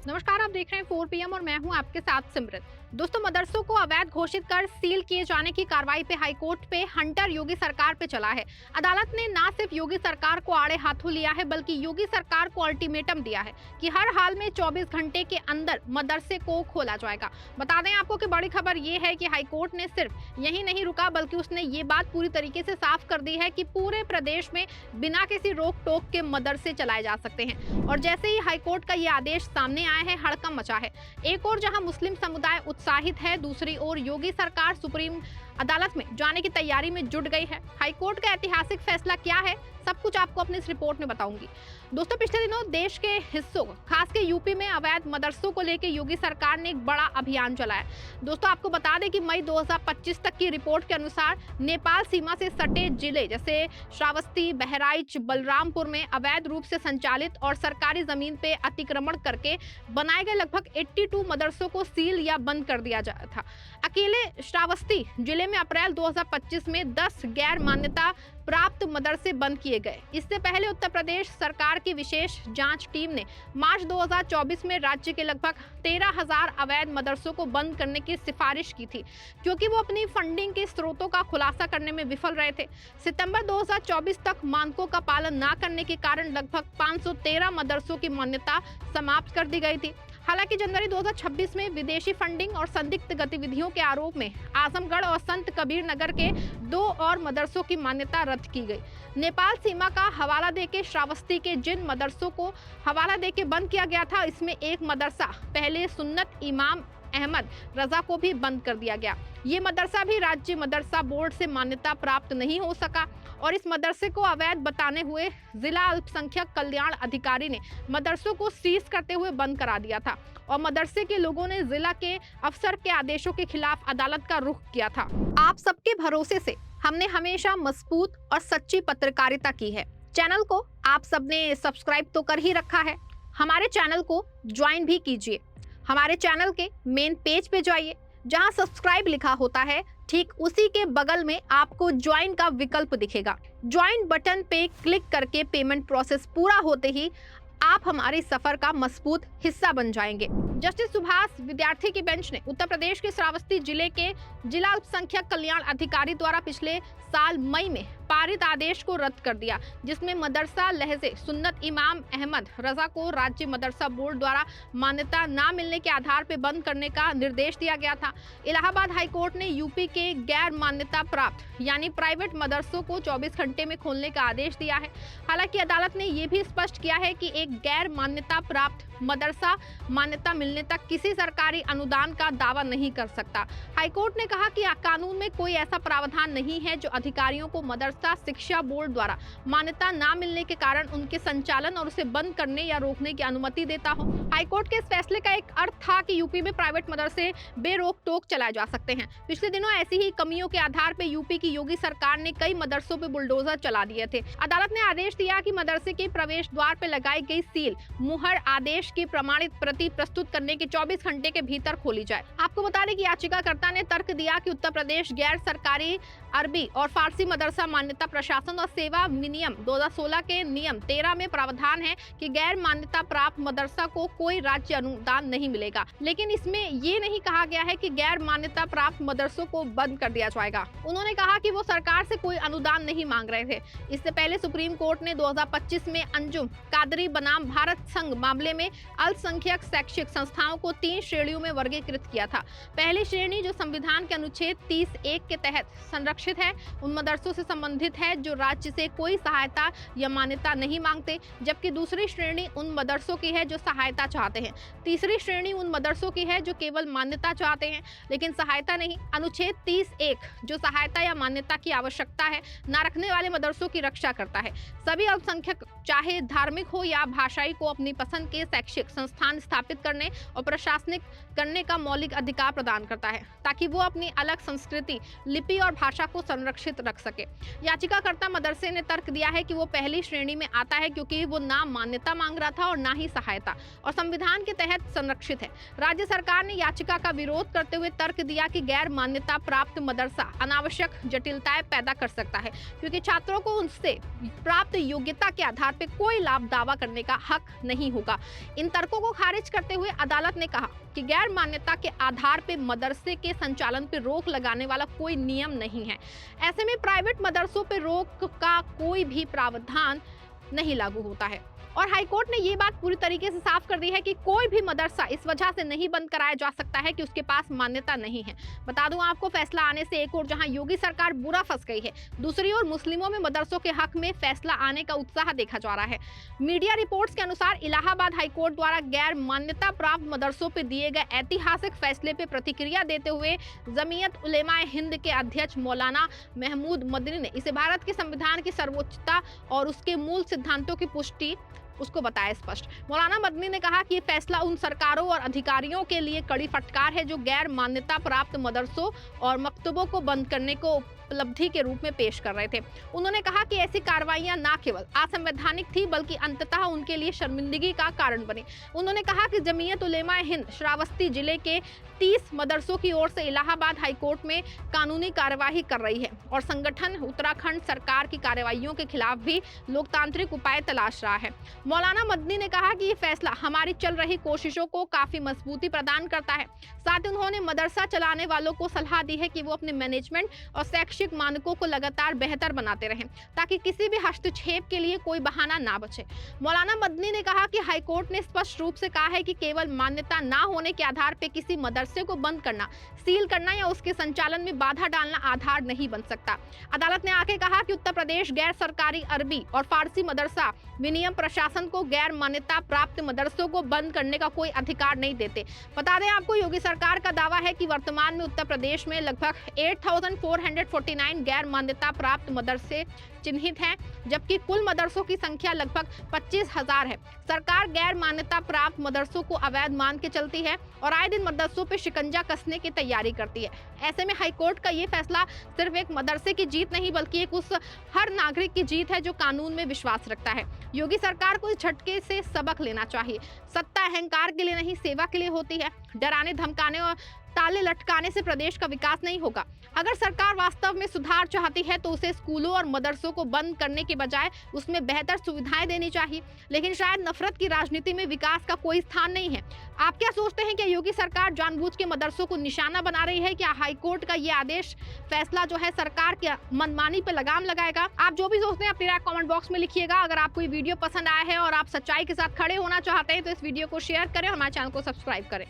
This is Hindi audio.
नमस्कार, आप देख रहे हैं 4 पीएम और मैं हूं आपके साथ सिमरन। दोस्तों, मदरसों को अवैध घोषित कर सील किए जाने की कार्रवाई पे हाईकोर्ट पे हंटर योगी सरकार पे चला है। अदालत ने ना सिर्फ योगी सरकार को आड़े हाथों लिया है बल्कि योगी सरकार को अल्टीमेटम दिया है कि हर हाल में 24 घंटे के अंदर मदरसे को खोला जाएगा। बता दें आपको कि बड़ी खबर ये है कि हाईकोर्ट ने सिर्फ यही नहीं रुका बल्कि उसने ये बात पूरी तरीके से साफ कर दी है कि पूरे प्रदेश में बिना किसी रोक टोक के मदरसे चलाए जा सकते हैं। और जैसे ही हाईकोर्ट का ये आदेश सामने आया है, हड़कंप मचा है। एक और जहां मुस्लिम समुदाय उत्साहित है, दूसरी ओर योगी सरकार सुप्रीम अदालत में जाने की तैयारी में जुट गई है। हाईकोर्ट का ऐतिहासिक फैसला क्या है, सब कुछ आपको अपनी इस रिपोर्ट में बताऊंगी। दोस्तों, पिछले दिनों देश के हिस्सों खासकर यूपी में अवैध मदरसों को लेकर योगी सरकार ने एक बड़ा अभियान चलाया। दोस्तों, आपको बता दें कि मई 2025 तक की रिपोर्ट के अनुसार नेपाल सीमा से सटे जिले जैसे श्रावस्ती, बहराइच, बलरामपुर में अवैध रूप से संचालित और सरकारी जमीन पे अतिक्रमण करके बनाए गए लगभग 82 मदरसों को सील या बंद कर दिया गया था। अकेले श्रावस्ती जिले में अप्रैल 2025 में 10 गैर मान्यता प्राप्त मदरसे बंद किए गए। इससे पहले उत्तर प्रदेश सरकार की विशेष जांच टीम ने मार्च 2024 में राज्य के लगभग 13,000 अवैध मदरसों को बंद करने की सिफारिश की थी, क्योंकि वो अपनी फंडिंग के स्रोतों का खुलासा करने में विफल रहे थे। सितंबर 2024 तक मानकों का पालन न करने के कारण लगभग 513 मदरसों की मान्यता समाप्त कर दी गई थी। हालांकि जनवरी 2026 में विदेशी फंडिंग और संदिग्ध गतिविधियों के आरोप में आजमगढ़ और संत कबीर नगर के 2 और मदरसों की मान्यता रद्द की गई। नेपाल सीमा का हवाला देके श्रावस्ती के जिन मदरसों को हवाला देके बंद किया गया था, इसमें एक मदरसा पहले सुन्नत इमाम अहमद रजा को भी बंद कर दिया गया। ये मदरसा भी राज्य मदरसा बोर्ड से मान्यता प्राप्त नहीं हो सका और इस मदरसे को अवैध बताने हुए जिला अल्पसंख्यक कल्याण अधिकारी ने मदरसों को सीज करते हुए बंद करा दिया था और मदरसे के लोगों ने जिला के अफसर के आदेशों के खिलाफ अदालत का रुख किया था। आप सबके भरोसे से हमने हमेशा मजबूत और सच्ची पत्रकारिता की है। चैनल को आप सबने सब्सक्राइब तो कर ही रखा है, हमारे चैनल को ज्वाइन भी कीजिए। हमारे चैनल के मेन पेज पे जाइए, जहां सब्सक्राइब लिखा होता है ठीक उसी के बगल में आपको ज्वाइन का विकल्प दिखेगा। ज्वाइन बटन पे क्लिक करके पेमेंट प्रोसेस पूरा होते ही आप हमारे सफर का मजबूत हिस्सा बन जाएंगे। जस्टिस सुभाष विद्यार्थी की बेंच ने उत्तर प्रदेश के श्रावस्ती जिले के जिला अल्पसंख्यक कल्याण अधिकारी द्वारा पिछले साल मई में पारित आदेश को रद्द कर दिया, जिसमें मदरसा लहजे सुन्नत इमाम अहमद रजा को राज्य मदरसा बोर्ड द्वारा मान्यता न मिलने के आधार पर बंद करने का निर्देश दिया गया था। इलाहाबाद हाईकोर्ट ने यूपी के गैर मान्यता प्राप्त यानी प्राइवेट मदरसों को 24 घंटे में खोलने का आदेश दिया है। हालांकि अदालत ने यह भी स्पष्ट किया है कि एक गैर मान्यता प्राप्त मदरसा मान्यता मिलने तक किसी सरकारी अनुदान का दावा नहीं कर सकता। हाईकोर्ट ने कहा कि कानून में कोई ऐसा प्रावधान नहीं है जो अधिकारियों को मदरसा शिक्षा बोर्ड द्वारा मान्यता न मिलने के कारण उनके संचालन और उसे बंद करने या रोकने की अनुमति देता हो। हाईकोर्ट के इस फैसले का एक अर्थ था कि यूपी में प्राइवेट मदरसे बेरोक टोक चलाए जा सकते हैं। पिछले दिनों ऐसी ही कमियों के आधार पर यूपी की योगी सरकार ने कई मदरसों पर बुलडोजर चला दिए थे। अदालत ने आदेश दिया कि मदरसे के प्रवेश द्वार पर लगाई गई सील मुहर आदेश की प्रमाणित प्रति प्रस्तुत करने के 24 घंटे के भीतर खोली जाए। आपको बता दें कि याचिकाकर्ता ने तर्क दिया कि उत्तर प्रदेश गैर सरकारी अरबी और फारसी मदरसा मान्यता प्रशासन और सेवा विनियम 2016 के नियम 13 में प्रावधान है कि गैर मान्यता प्राप्त मदरसा को कोई राज्य अनुदान नहीं मिलेगा, लेकिन इसमें ये नहीं कहा गया है कि गैर मान्यता प्राप्त मदरसों को बंद कर दिया जाएगा। उन्होंने कहा कि वो सरकार से कोई अनुदान नहीं मांग रहे थे। इससे पहले सुप्रीम कोर्ट ने 2025 में अंजुम कादरी बनाम भारत संघ मामले में अल्पसंख्यक शैक्षिक संस्थाओं को 3 श्रेणियों में वर्गीकृत किया था। पहली श्रेणी जो संविधान के अनुच्छेद 30(1) के तहत संरक्षित है, उन मदरसों से संबंधित है जो राज्य से कोई सहायता या मान्यता नहीं मांगते, जबकि दूसरी श्रेणी उन मदरसों की है जो सहायता चाहते हैं। तीसरी श्रेणी उन मदरसों की है जो केवल मान्यता चाहते हैं लेकिन सहायता नहीं। अनुच्छेद 30(1) जो सहायता या मान्यता की आवश्यकता है न रखने वाले मदरसों की रक्षा करता है। सभी अल्पसंख्यक चाहे धार्मिक हो या भाषाई को अपनी पसंद के शैक्षिक संस्थान स्थापित करने और प्रशासनिक करने का मौलिक अधिकार प्रदान करता है, ताकि वो अपनी अलग संस्कृति, लिपि और भाषा को संरक्षित रख सके। याचिकाकर्ता मदरसे ने तर्क दिया है कि वो पहली श्रेणी में आता है क्योंकि वो ना मान्यता मांग रहा था और ना ही सहायता, और संविधान के तहत संरक्षित है। राज्य सरकार ने याचिका का विरोध करते हुए तर्क दिया कि गैर मान्यता प्राप्त मदरसा अनावश्यक जटिलताएं पैदा कर सकता है, क्योंकि छात्रों को उनसे प्राप्त योग्यता के आधार पर कोई लाभ दावा करने का हक नहीं होगा। इन तर्कों को खारिज करते हुए अदालत ने कहा कि गैर मान्यता के आधार पर मदरसे के संचालन पर रोक लगाने वाला कोई नियम नहीं है। ऐसे में प्राइवेट मदरसों पर रोक का कोई भी प्रावधान नहीं लागू होता है। और हाईकोर्ट ने ये बात पूरी तरीके से साफ कर दी है कि कोई भी मदरसा इस वजह से नहीं बंद कराया जा सकता है कि उसके पास मान्यता नहीं है। बता दूं आपको, फैसला आने से एक और जहां योगी सरकार बुरा फंस गई है, दूसरी ओर मुस्लिमों में मदरसों के हक में फैसला आने का उत्साह देखा जा रहा है। मीडिया रिपोर्ट्स के अनुसार इलाहाबाद हाईकोर्ट द्वारा गैर मान्यता प्राप्त मदरसों पर दिए गए ऐतिहासिक फैसले पर प्रतिक्रिया देते हुए जमीयत उलेमाए हिंद के अध्यक्ष मौलाना महमूद मदनी ने इसे भारत के संविधान की सर्वोच्चता और उसके मूल सिद्धांतों की पुष्टि उसको बताया स्पष्ट। मौलाना मदनी ने कहा कि ये फैसला उन सरकारों और अधिकारियों के लिए कड़ी फटकार है जो गैर मान्यता प्राप्त मदरसों और मकतबों को बंद करने को उपलब्धि के रूप में पेश कर रहे थे। उन्होंने कहा कि ऐसी कार्रवाइयां न केवल असंवैधानिक थी बल्कि अंततः उनके लिए शर्मिंदगी का कारण बनी। उन्होंने कहा कि जमीयत उलेमा हिंद श्रावस्ती जिले के 30 मदरसों की ओर से इलाहाबाद हाईकोर्ट में कानूनी कार्यवाही कर रही है और संगठन उत्तराखंड सरकार की कार्रवाइयों के खिलाफ भी लोकतांत्रिक उपाय तलाश रहा है। मौलाना मदनी ने कहा कि ये फैसला हमारी चल रही कोशिशों को काफी मजबूती प्रदान करता है। साथ ही उन्होंने मदरसा चलाने वालों को सलाह दी है कि वो अपने मैनेजमेंट और शैक्षिक मानकों को लगातार बेहतर बनाते रहें ताकि किसी भी हस्तक्षेप के लिए कोई बहाना ना बचे। मौलाना मदनी ने कहा कि हाईकोर्ट ने स्पष्ट रूप से कहा है कि केवल मान्यता ना होने के आधार पर किसी मदरसे को बंद करना, सील करना या उसके संचालन में बाधा डालना आधार नहीं बन सकता। अदालत ने आगे कहा कि उत्तर प्रदेश गैर सरकारी अरबी और फारसी मदरसा विनियम प्रशासन को गैर मान्यता प्राप्त मदरसों को बंद करने का कोई अधिकार नहीं देते। बता दें आपको, योगी सरकार का दावा है कि वर्तमान में उत्तर प्रदेश में लगभग 8,449 गैर मान्यता प्राप्त मदरसे चिन्हित हैं, जबकि कुल मदरसों की संख्या लगभग 25,000 है। सरकार गैर मान्यता प्राप्त मदरसों को अवैध मान के चलती है और आए दिन मदरसों पर शिकंजा कसने की तैयारी करती है। ऐसे में हाईकोर्ट का ये फैसला सिर्फ एक मदरसे की जीत नहीं बल्कि एक उस हर नागरिक की जीत है जो कानून में विश्वास रखता है। योगी सरकार को इस झटके से सबक लेना चाहिए। सत्ता अहंकार के लिए नहीं, सेवा के लिए होती है। डराने, धमकाने और ताले लटकाने से प्रदेश का विकास नहीं होगा। अगर सरकार वास्तव में सुधार चाहती है तो उसे स्कूलों और मदरसों को बंद करने के बजाय उसमें बेहतर सुविधाएं देनी चाहिए। लेकिन शायद नफरत की राजनीति में विकास का कोई स्थान नहीं है। आप क्या सोचते हैं कि योगी सरकार जानबूझ के मदरसों को निशाना बना रही है? क्या हाईकोर्ट का ये आदेश फैसला जो है सरकार की मनमानी पे लगाम लगाएगा? आप जो भी सोचते हैं अपनी राय कमेंट बॉक्स में लिखिएगा। अगर आपको ये वीडियो पसंद आया है और आप सच्चाई के साथ खड़े होना चाहते हैं तो इस वीडियो को शेयर करें और हमारे चैनल को सब्सक्राइब करें।